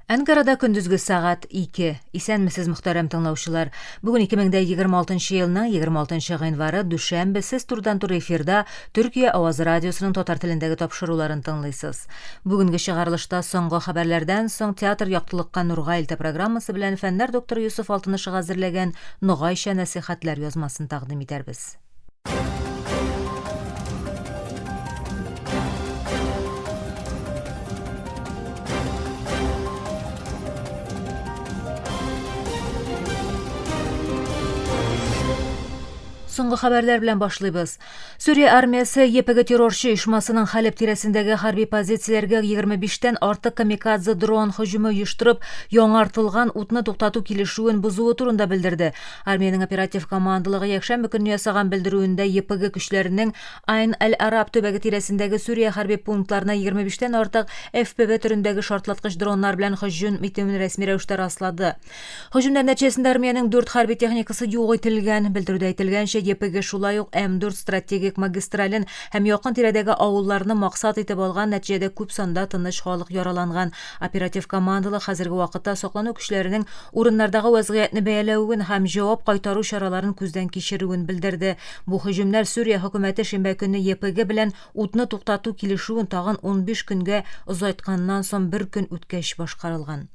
Анкарада көндүзгү саат 2. Исәнмесез мөхтәрәм тыңлаучылар. Бүген 2026 елның 26 гыйнвары дүшәмбе сез турдан-тур эфирда Төркия Аваз радиосының татар телендәге тапшыруларын тыңлыйсыз. Бүгенге чыгарылышта соңгы хәбәрләрдән соң театр яктылыкка нурга илтә программасы белән фәннәр докторы Юсуф Алтынышев әзерләгән Ногайча нәсихәтләр язмасын тәкъдим итәрбез. Соңгы хәбәрләр белән башлыйбыз. Сүрия армиясы ЕПГ террорчы оешмасының Халеп тирәсендәге хәрби позицияләргә 25тән артык камикадзе дрон һөҗүме оештырып, яңартылган утны туктату килешүен бузуы турында белдерде. Армиянең оператив командалыгы якшәмбе көнне ясаган белдерүендә ЕПГ көчләренең Айн-аль-Араб төбәге тирәсендәге Сүрия хәрби пунктларына 25тән артык FPV төрендәге шартлаткыч дроннар белән һөҗүм итүен рәсми рәвештә раслады. Һөҗүмнәр нәтиҗәсендә армиянең 4 хәрби техникасы юк ителгән. Белдерүдә әйтелгәнчә, ЕПГ шулай ук М4 стратегик магистрален һәм якын тирәдәге авылларны максат итеп алган, нәтиҗәдә күп санда тыныч халык яраланган. Оператив командалы хәзерге вакытта саклану көчләренең урыннардагы вазгыятьне бәяләвен һәм җавап кайтару чараларын күздән кичерүен белдерде. Бу һөҗүмнәр Сүрия хөкүмәте шимбә көнне ЕПГ белән утны туктату килешүен тагын 15 көнгә озайтканнан соң бер көн үткәч башкарылган.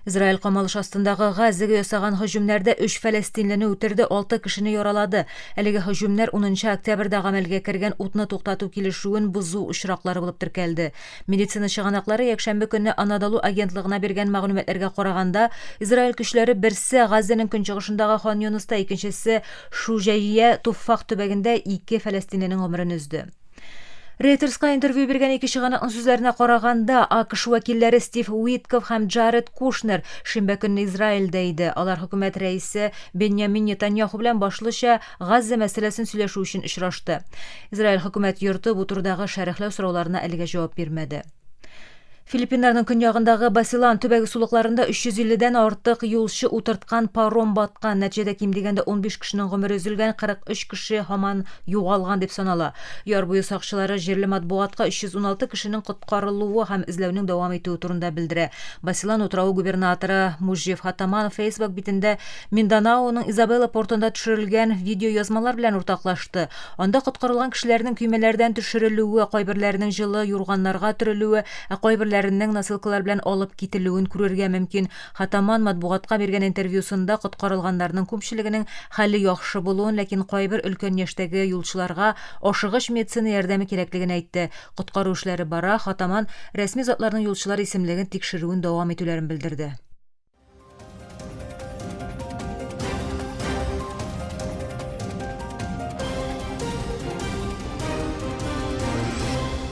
Израиль камалыш астындагы Газага ясаган һөҗүмнәрдә 3 фәлестинлене үтерде, 6 кешене яралады. Әлеге һөҗүмнәр 10 октябрьдә гамәлгә кергән утны туктату килешүен бузу очраклары булып теркәлде. Медицина чыганаклары якшәмбе көнне Анадолу агентлыгына биргән мәгълүматларга караганда, Израиль көчләре берсе Газаның көнчыгышындагы Хан Юниста, икенчесе Шужайя Туффах төбәгендә 2 фәлестинленең гомерен өзде. Рейтерска интервью биргән ике чыганакның сүзләренә караганда, АКШ вәкилләре Стив Уитков һәм Джаред Кушнер шимбә көнне Израильдә иде. Алар хөкүмәт рәисе Беньямин Нетаньяху белән башлыча Газа мәсьәләсен сөйләшү өчен очрашты. Израиль хөкүмәт йорты бу турдагы шәрехләү сорауларына әлегә җавап бирмәде. Филиппиннарның көньягындагы Басилан төбәге сулыкларында 350дән артык юлчы утырткан паром баткан. Нәтиҗәдә ким дигәндә 15 кешенең гомере өзелгән, 43 кеше һаман югалган дип санала. Яр буе сакчылары җирле матбугатка 316 кешенең коткарылуы һәм эзләүнең дәвам итүе турында белдерә. Басилан утрауы губернаторы Мужиф Хатаман Facebook битендә Минданаоның Изабелла портында төшерелгән видео язмалар белән уртаклашты. Анда коткарылган кешеләрнең көймәләрдән төшерелүе, кайберләренең җылы юрганнарга төрелүе, кайберләренең насылкалар белән алып кителүен күрергә мөмкин. Хатаман матбугатка биргән интервьюсында коткарылганнарның күпчелегенең хәле яхшы булуын, ләкин кайбер өлкән яшьтәге юлчыларга ашыгыч медицина ярдәме кирәклеген әйтте. Коткару эшләре бара. Хатаман рәсми затларның юлчылар исемлеген тикшерүен дәвам итүләрен белдерде.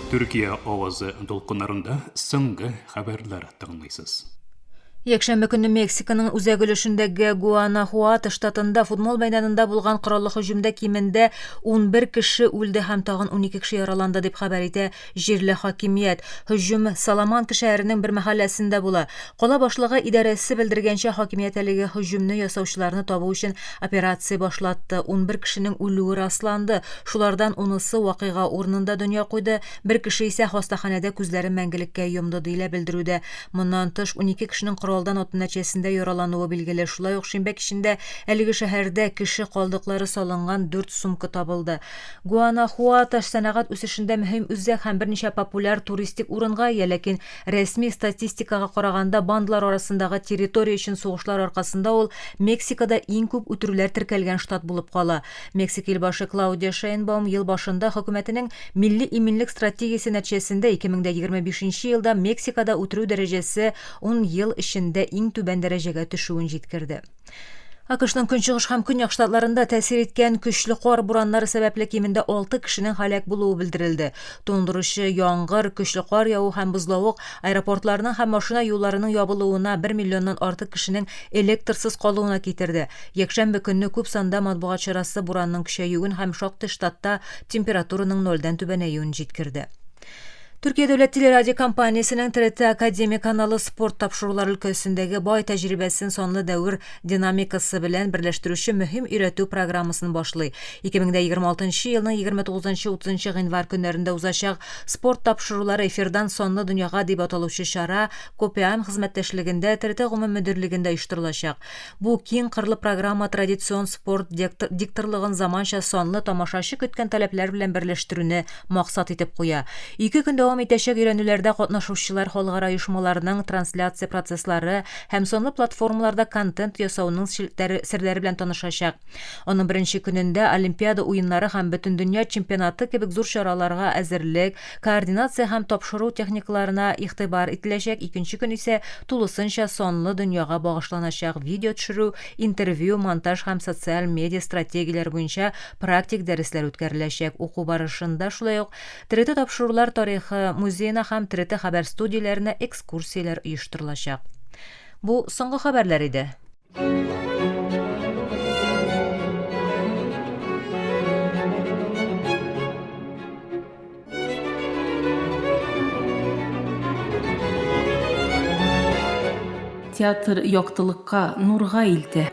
Төркия авазы долкыннарында соңгы хәбәрләр тыңлыйсыз. Якшәмбе көнне Мексиканың үзәк өлешендәге Гуанахуато штатында футбол мәйданында булган кораллы һөҗүмдә кимендә 11 кеше үлде һәм тагын 12 кеше яраланды дип хәбәр итә җирле хакимият. Һөҗүм Саламанка шәһәренең бер мәхәлләсендә була. Кала башлыгы идарәсе белдергәнчә, хакимият әлеге һөҗүмне ясаучыларны табу өчен операция башлатты. 11 кешенең үлүе расланды. Шулардан 10-сы вакыйга урынында дөнья куйды. Бер кеше исә хастаханәдә күзләрен мәңгелеккә йомды диелә белдерүдә. Моннан тыш 12 кешенең коралдан ат нәтиҗәсендә яралануы билгеле. Шулай ук шимбә кичендә әлеге шәһәрдә кеше калдыклары салынган 4 сумка табылды. Гуанахуато сәнәгать үсешендә мөһим үзәк һәм берничә популяр туристик урынга ия, ләкин рәсми статистикага караганда бандалар арасындагы территория өчен сугышлар аркасында ул Мексикада иң күп үтерүләр теркәлгән штат булып кала. Мексика илбашы Клаудия Шейнбаум ел башында хөкүмәтенең милли иминлек стратегиясе нәтиҗәсендә 2025 елда Мексикада үтерү дәрәҗәсе 10 ел эчендә иң түбән дәрәҗәгә төшүен җиткерде. АКШның көнчыгыш һәм көньяк штатларында тәэсир иткән көчле кар бураннары сәбәпле кимендә 6 кешенең һәлак булуы белдерелде. Туңдыручы яңгыр, көчле кар яву һәм бозлавык аэропортларның һәм машина юлларының ябылуына 1 миллионнан артык кешенең электрсыз калуына китерде. Якшәмбе көнне күп санда матбугат чарасы буранның көчәюен һәм шактый штатта температураның 0-дан түбәнәюен җиткерде. Türkiye Devlet Teleradyo Kompaniyasının TRT Akademi kanalı sport tapşırılar ülkesindeki boy tecrübesinin sonlu devir dinamikası bilen birleştirişi mühim üretü programmasını başlay. 2026 yılının 29-30 yanvar günlerinde uzlaşaq sport tapşırıları efirden sonlu dünyaya deb atalışı şara KPAM hizmetleşliginde TRT Gümüm Müdürlüğünde uyuşturulacaq. Bu keng qırlı programma tradision sport diktorlığın zamanşa sonlu tamaşaşı kütken talepler bilen birleştirüne maksat etip koya. 2 gün devam etecek öğrenilerde katnaşuşçular halkara uyuşmalarının translasiya prosesleri hem sonlu platformalarda kontent yasauının sirleri bilen tanışacak. Onun birinci gününde Olimpiyada oyunları hem bütün dünya çempionatı kebek zor şaralarga hazırlık, koordinasiya hem tapşırı texnikalarına ihtibar etilecek. İkinci gün ise tulusınca sonlu dünyaya bağışlanacak video düşürü, interview, montaj hem sosyal medya strategiyaları boyunca praktik dersler ötkerilecek. Oku barışında şulay yok. TRT tapşırılar tarihi muzeyine hem TRT haber studiyalarına ekskursiyalar uyuşturulacak. Bu soňky haberler idi. Teatr yoktulukka, nurga ildi.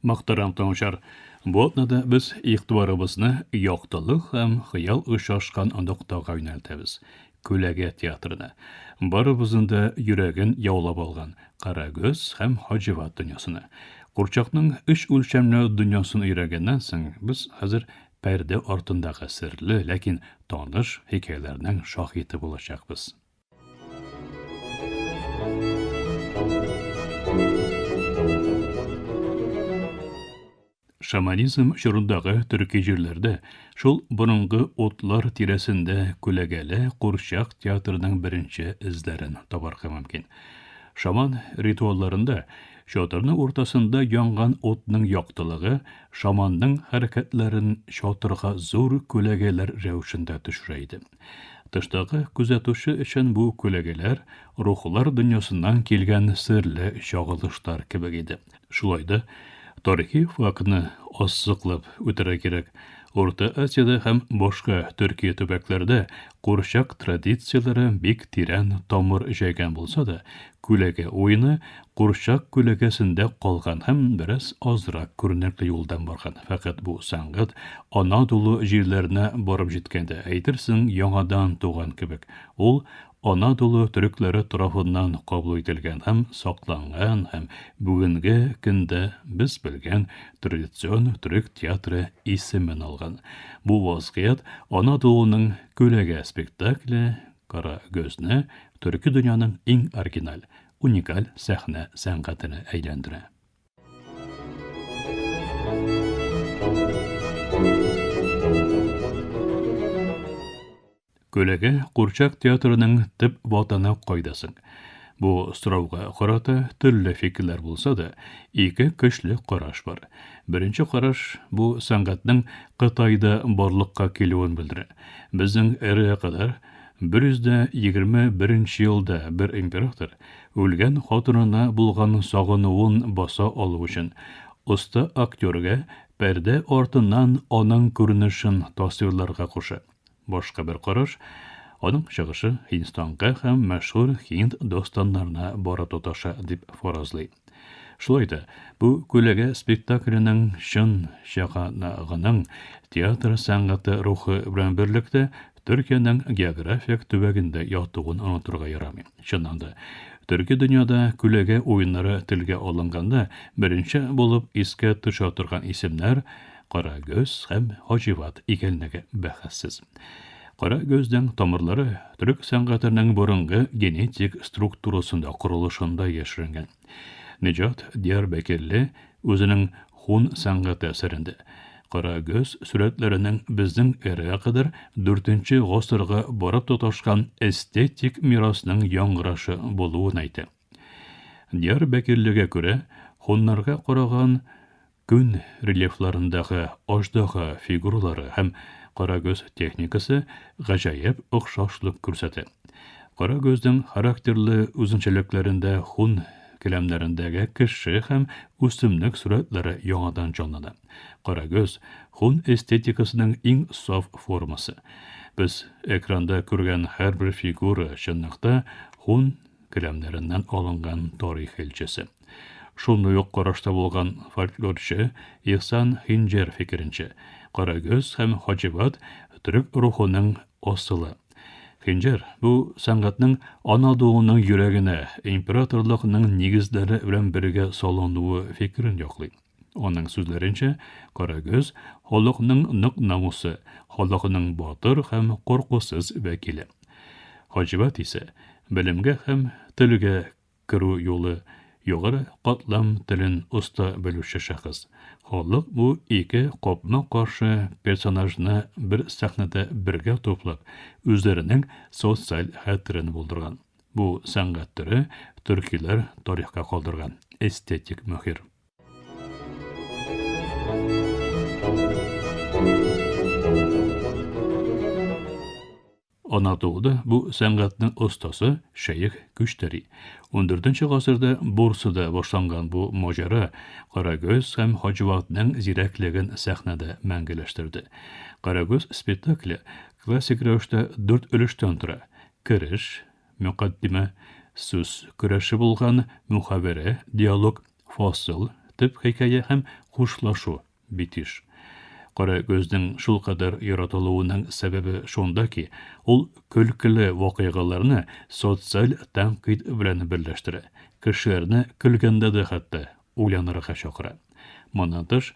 Muhtaram tamaşar, bu atnada biz iqtibarımızны yoqtılık hem xıyal ışaşkan andoqtağa yöneltemiz. Külege teatrına. Barımızın da yüregin yaulap algan Karagöz hem Hacivat dünyasını. Kurçakның üç ölçemli dünyasını öyrəgəndən soň biz hazır perde ortundagı sirli, lakin tanış hikayelerinin şahidi bulacakbız. Şamanizm şurundağı Türkiye jirlerde şol burunғы otlar tiresinde külegele Kurşak teatrının birinci izlerin tabarqı mümkün. Şaman rituallarında şoturның ortasında yanğan otның yoqtılığı şamanның hareketlerin şoturğa zor külegeler revşinde düşüreydi. Tıştagı күзәтүче için bu külegeler ruhlar dünyasından kelgen sirli şağılışlar kebek idi. Şulayda tarihi faktını ossıqlap ötürə gerek. Orta Asiyada hem boşka Türkiye töbeklerde Kurşak tradisiyaları bek tiren tamır jaygan bolsa da, külege oyunu Kurşak külegesinde kalgan hem biraz azrak körnekli yoldan bargan. Fakat bu sangat Anadolu jirlerine barıp jitkende aytırсың yaňadan tuğan kebek. Ol Anadolu Türkleri tarafından kabul edilgen hem saklangan hem bugünkü günde biz bilgen tradision Türk teatrı ismen algan. Bu vaziyet Anadolu'nun külege spektakli Kara Gözne Türkü dünyanın en orijinal, unikal sahne sanatını eylendire. Külege Kurçak teatrının tip vatana koydasın. Bu sıravga qarata türlü fikirler bulsa da, iki köşlü qaraş var. Birinci qaraş bu sanatның Qitayda barlıqqa kelüün bildirir. Bizning ereye kadar 121 yılda bir imperator ölgen hatırına bulgan sağınıvın basa alı üçün usta aktörge perde ortından onun görünüşün tasvirlarga koşu. Başka bir qaraş, onun çıkışı Hindistan'a hem meşhur Hind dostanlarına bara tutaşa dip farazlay. Şulayda, bu külege spektaklinin şın şakanağının teatr sanatı ruhu bilen birlikte Türkiye'nin geografik tübeginde yattığını unuturga yaramay. Şundan Türkiye dünyada külege oyunları tilge alınganda birinci bulup iske tuşa oturgan isimler Karagöz hem Hacivat ikelnege bähässiz. Karagözden tamırları Türk sanatının burunғы genetik strukturasında kuruluşunda yaşırıngan. Necat Diyarbakırlı özünün Hun sanatı eserinde Karagöz suretlerinin bizden ereye kadar 4. ғасырға barıp tutaşkan estetik mirasının yaڭraşı boluğun aytı. Diyarbakırlıga göre Hunlarga qaragan gün relyeflarındağı ajdağı figurları hem Qara göz texnikası gajayip oxşaşlıq kürsəti. Qara gözдің xarakterli özünçeliklərində hun kelamlarındagi kişi hem üstümlük suratları yonadan canlandı. Qara göz hun estetikasının eng saf forması. Biz ekranda ko'rgan har bir figura şınlıqda hun kelamlarından alıngan tarix elçisi. Şunu yok qarashda bo'lgan folklorchi İhsan Hincer fikrince, Qara göz hem Hacivat Türk ruhuning asılı. Hincer bu sanatning Anadolu'nun yüreğine imperatorluğunun negizleri bilan birge salındığı fikrin yoqlaydi. Onun sözlerince Qara göz xalqning nıq namusi, xalqning batır hem qorqusuz vekili. Hacivat ise bilimge hem tilge kiru yolu, yuqori qatlam tilin usta biluvchi shaxs. Xalq bu iki qopma qarshi personajni bir sahnada birga to'plab, o'zlarining sotsial xatirini bo'ldirgan. Bu san'at turi turkiylar tarixga qoldirgan estetik muhir. Anadolu'da bu sanatning ustası Şeyh Güçteri. 14. asırda Bursa'da başlangan bu mojara Qaragöz hem Hacivatning zirakligin sahnada mangileştirdi. Qaragöz spektakli klassik ravishda 4 ulushdan tura. Kirish, muqaddima, so'z kurashi bo'lgan muhabara, dialog, fasl, tip hikoya hem xushlashuv, bitish. Qara gözдің şul kadar yaratılığının sebebi şondaki, ol külkülü vakigalarını sosyal tanqid bilen birleştire. Kişilerini külgende de hatta uyanırıqa şakıra. Manatış,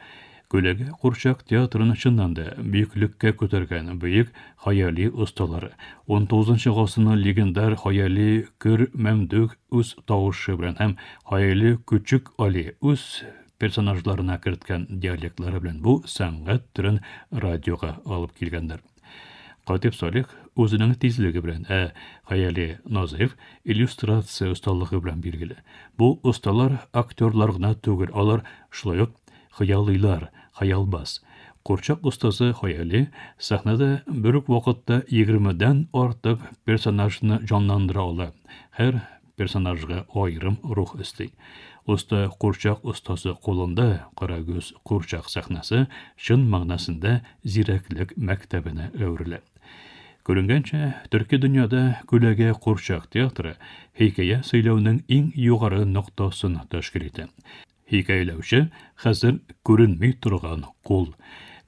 Kölege Kurçak Teatrının çından da büyüklükке kötürgen büyük hayali ustaları, 19. asrının legendar hayali Kür Memdük üz tavışı bilen hem hayali Küçük Ali üz personajlarına kiritken diyalektlari bilen bu sanat türün radyoga alıp kelganlar. Qatip Salih o'zining tezligi bilan hayali Nazif illyustratsiya ustaligi bilan belgili. Bu ustalar aktyorlarga tugul alar shulay xayoliylar, xayolbaz. Kurçak ustası hayali sahnada bir vaqtda 20 dan ortiq personajni jonlandıra ola. Her personajga ayrim ruh isti. Usta Kurçak ustası kolunda Qaragöz Kurçak sahnasi şın ma'nosida ziraklik maktabine övrili. Görüngençe, Türkiye dünyada Kölege Kurçak teatri hikaye söylevning eng yuqori nuqtasini tashkil etdi. Hikayelevchi hazır görünmey turgan qul.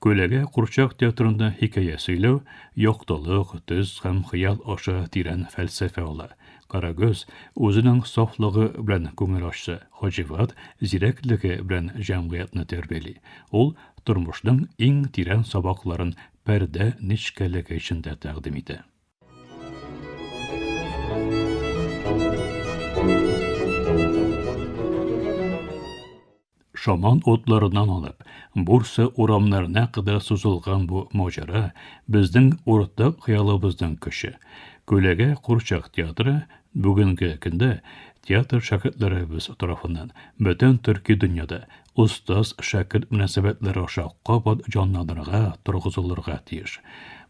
Kölege Kurçak teatrında hikaye söylev, yoqtılık, tüz hem xiyal aşa tiren felsefe ola. Qaragöz o'zining sofligi bilan ko'ngil ochsa, Hacivat zirakligi bilan jamiyatni terbiyali. Ol turmushning eng tiran saboqlarin perda nechkaligi ichida taqdim etdi. Şaman otlarından alıp, Bursa oramlarına kadar suzulgan bu mojara bizning ortaq xayolibizning kışı. Kölege Kurçak teatri bugünkü kunda teatr şagirdlarimiz tarafından bütün Türkiye dünyada ustaz şagird münasebetleri aşağı qabat canlandırığa, turg'izilirga tiyish.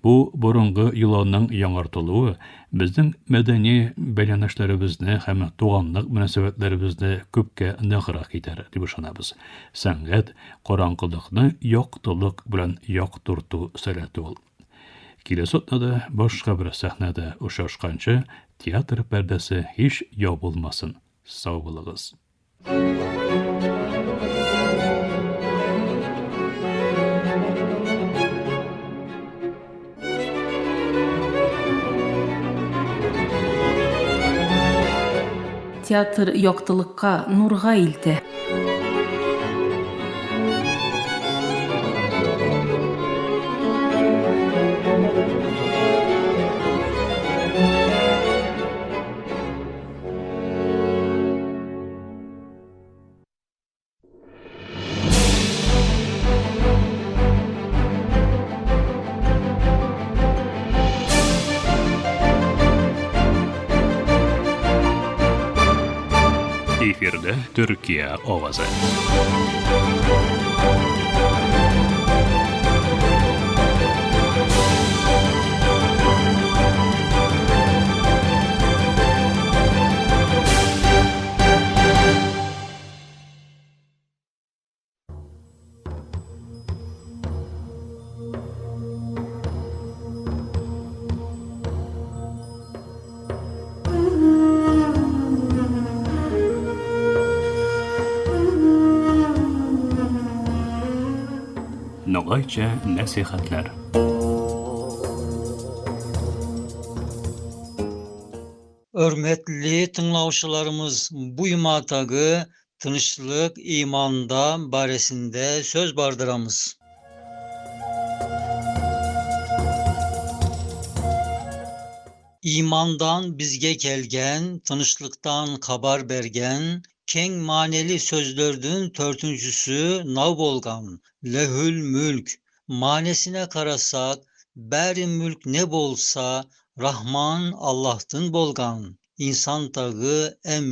Bu burungi yılanning yangartılığı bizning medeni baylanishlarimizni hem tuğanlık münasebetlerimizni köpke nag'roq etar deb ishonamiz. San'at qorong'ilikni yoqtiliq bilan yoqtirtu san'ati ol. Kelesotnada boshqa bir sahnada uchrashgancha teatr perdasi hech yopilmasin. Sog' bo'linglar. Teatr yoqtılıqqa, nurga ilti. Efirde Türkiye ovazı. Gayça nasihatler. Hörmetli tınlawçylarymyz, bu ýymatagy tynçlyk imanda baresinde söz bardyramyz. İmandan bizge kelgen, tynçlykdan habar bergen, keň maneli sözlördün törtünçüsü naw bolgan. Lehül mülk. Manesine karasak, bäri mülk ne bolsa, Rahman Allah'tın bolgan. İnsan tağı em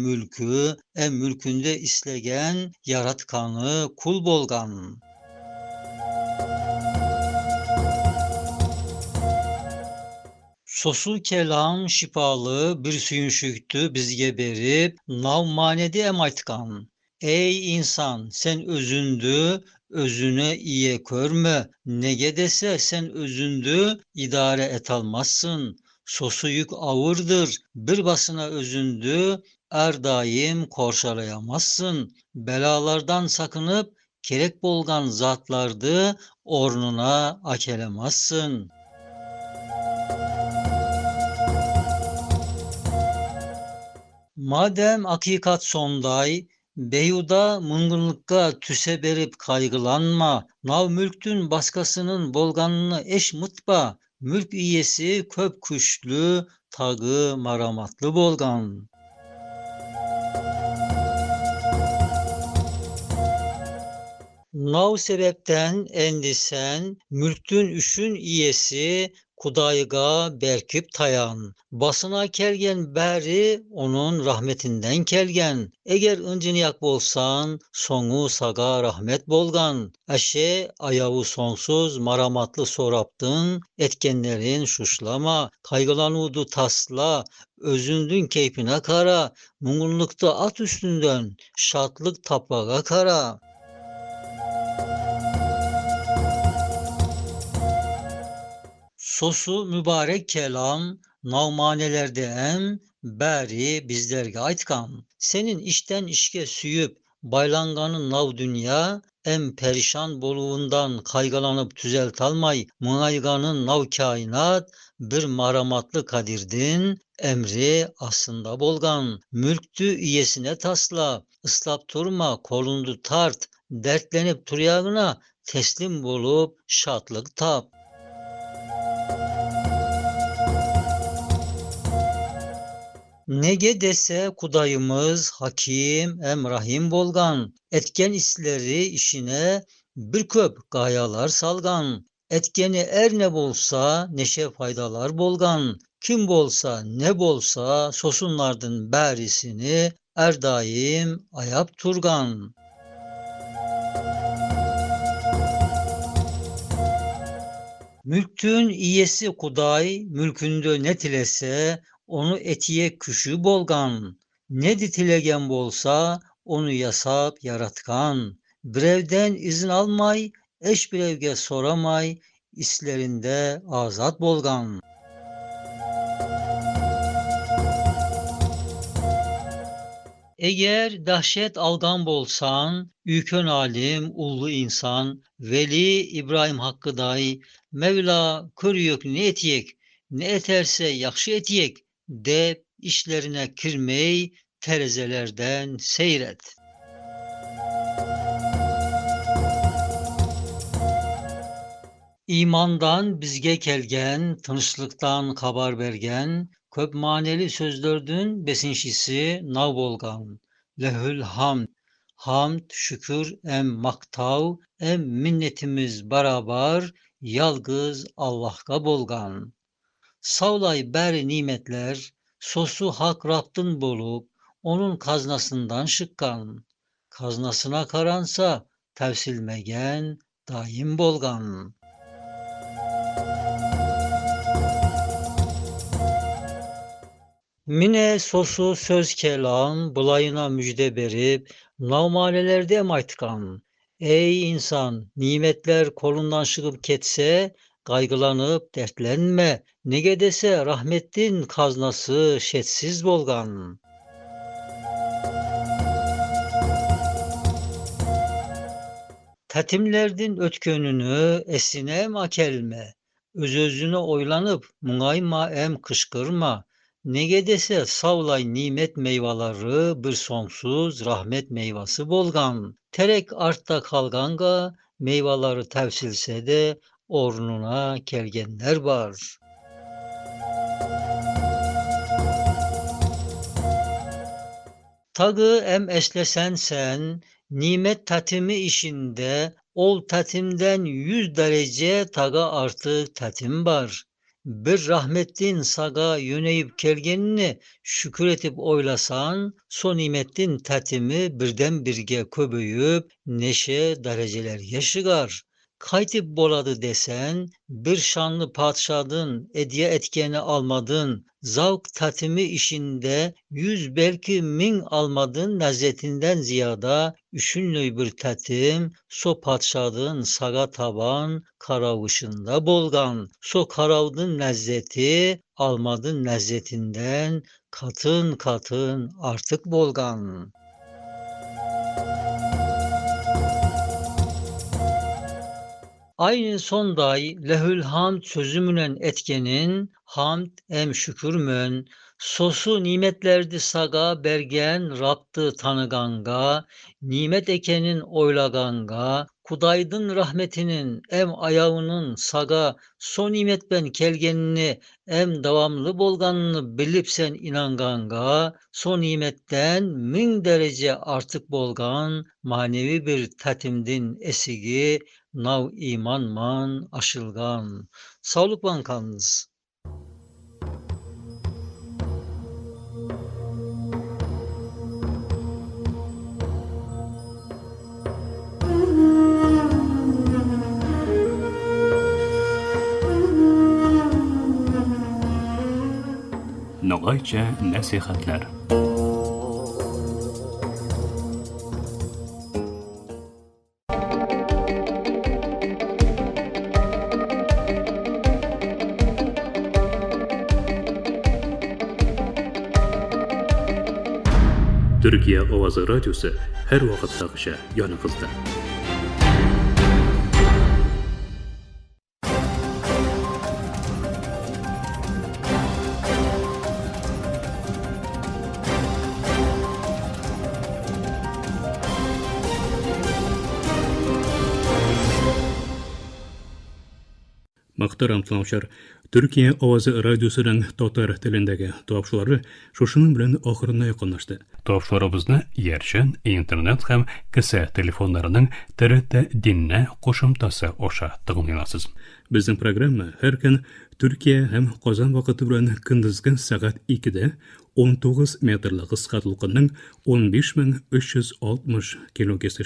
mülkünde islegen, yaratkanı kul bolgan. Sosul kelam şipalı bir süýünşükdi bizge berip, naw manedi em aýtgan. Ey insan, sen özündü, özüne iye körme. Nege dese sen özündü idare et almazsın. Sosu yük awırdır, bir basına özündü, daim korşalayamazsın. Belalardan sakınıp, kerek bolgan zatlardı ornuna akelemazsın. Madem hakikat sonday, beýuda mıngınlıkka tüse berip kaygılanma, nav mülktün baskasının bolganını eş mıtba, mülk iyesi köp küşlü, tağı maramatlı bolgan. Nav sebepten endisen, mülktün üşün iyesi, Kudaýga berkip tayan. Basına kelgen bäri onun rahmetinden kelgen. Eger ynjynyak bolsan, soňu saga rahmet bolgan. Eşe ayawu soňsuz maramatly sorapdın, etkenlerin şuşlama, kaygılanudu tasla, özündün keypine kara, muňgunlukdy at üstünden, şatlyk tapaga kara. Sosu mübarek kelam, navmanelerde bäri bizlerge aýtgan. Senin işten işke süýüp, baylanganın nav dünya, perişan boluğundan kaygılanıp tüzelt almay, mıňaýganın nav kainat, bir maramatlı kadirdin, emri aslında bolgan. Mülktü iyesine tasla, ıslap turma, kolundu tart, dertlenip turýagyna, teslim bolup şatlyk tap. Nege dese Kudaýymyz hakim rahim bolgan. Etken isleri işine bir köp gaýalar salgan. Etkeni ne bolsa neşe faydalar bolgan. Kim bolsa ne bolsa sosunlardın bärisini daim ayap turgan. Mülktün iyesi Kuday, mülkünde ne tilese, onu etiye küşü bolgan. Ne ditilegen bolsa, onu yasap yaratkan. Birevden izin almay, eş birevge soramay, islerinde azat bolgan. Eger dahşet algan bolsan, ükön alim, ullu insan, Veli İbrahim hakkıday, Mevla körüyök ne etiyek, ne eterse yakşı etiyek, de işlerine kirmey, terezelerden seyret. İmandan bizge kelgen, tınçlyktan habar bergen, köp maneli sözlördün besinçisi naw bolgan. Lehül hamd. Hamd, şükür maktaw, minnetimiz barabar, yalgız Allah'a bolgan. Savlay bäri nimetler, sosu hak Rabbdin bolup, onun kaznasından şıkkan. Kaznasına karansa, tevsilmegen, daim bolgan. Mine sosu söz kelam, bulayına müjde berip, navmanelerde aýtgan. Ey insan, nimetler kolundan şıkıp ketse, kaygılanıp dertlenme. Nege dese rahmettin kaznası şetsiz bolgan. Tətimlərdin ötkönünü esinem akelme. Öz-özüne oylanıp muğayma em kışkırma. Nege dese savlay nimet meyvaları bir sonsuz rahmet meyvası bolgan. Terek artta kalganga meyvaları tevsilse de ornuna kelgenler var. Tağı em eslesen sen, nimet tatimi işinde, ol tatimden 100 derece taga artık tatim var. Bir rahmettin saga yöneyip kelgenini şükür etip oylasan, son nimettin tatimi birden birge köbüyüp neşe dereceler yaşıgar. Kaytip boladı desen, bir şanlı padşadın ediye etkeni almadın, zavk tatimi işinde 100 belki 1000 almadın lezzetinden ziyada, üşünlü bir tatim, so padşadın saga taban, karavuşunda bolgan, so karavdın lezzeti, almadın lezzetinden, katın katın artık bolgan. Aynı sonday lehül hamd sözümünen etkenin, hamd em şükürmön, sosu nimetlerdi saga bergen Rab'tı tanıganga, nimet ekenin oylaganga, kudaydın rahmetinin em ayağının saga, son nimet ben kelgenini em davamlı bolganını bilip sen inanganga, son nimetten 1000 derece artık bolgan, manevi bir tatimdin esigi, nav imanman aşılgan. Sağlık bankanız. Noğayça nasihatler. Türkiye Ovazı Radyosu her vakit takışa yanınızda. Muhtaram tınavçılar, Türkiye Ovazı Radyosu'nun Tatar tilindeki topşuları şuşunun bilen ahırına yakınlaştı. Topşularımızda yerşen, internet hem kısa telefonlarının TRT dinle koşumtası oşa tıgınılasız. Bizim programma her gün Türkiye hem Kazan vakıtı bilen kındızgın saat 2'de 19 metrli kıskatılığının 15.360 km/s.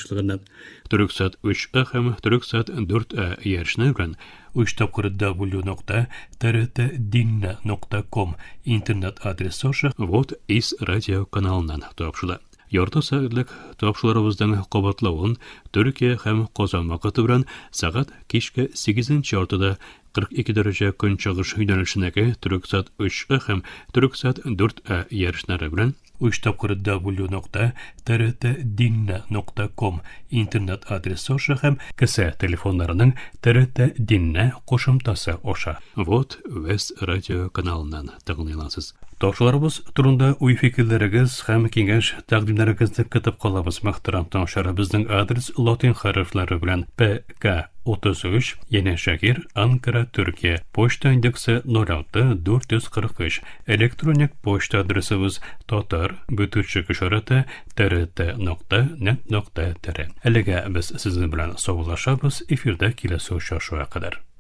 Türksat 3A hem Türksat 4A yerşine bilen www.trtdinle.com internet adresi oşa Vot is radio kanalından topşula. Yorta saatlik topşularımızdan qobatlawın Türkiye hem Kazan vakıtı bilen saat kişke 8. ortada 42 derece gün çağış yönelişindeki Türksat 3A hem Türksat 4A yerişleri bilen www.trtdinle.com internet adresi oşa hem kısa telefonlarının TRT Dinle koşumtası oşa. Vot West Radio kanalından tıgınılasız. Topşularımız turunda uy fikirlerigiz hem kengeş taqdimlerigizni kıtıp qalabız. Muhtaram tamaşalar, bizning adres latin harflari bilan PK 33 Yeni Şehir, Ankara, Türkiye. Poçta indeksi 06 443. Elektronik poçta adresimiz tatar@trt.net.tr. Elega biz sizin bilan sog'lashamiz. Efirda kelasi uchrashuvga qadar.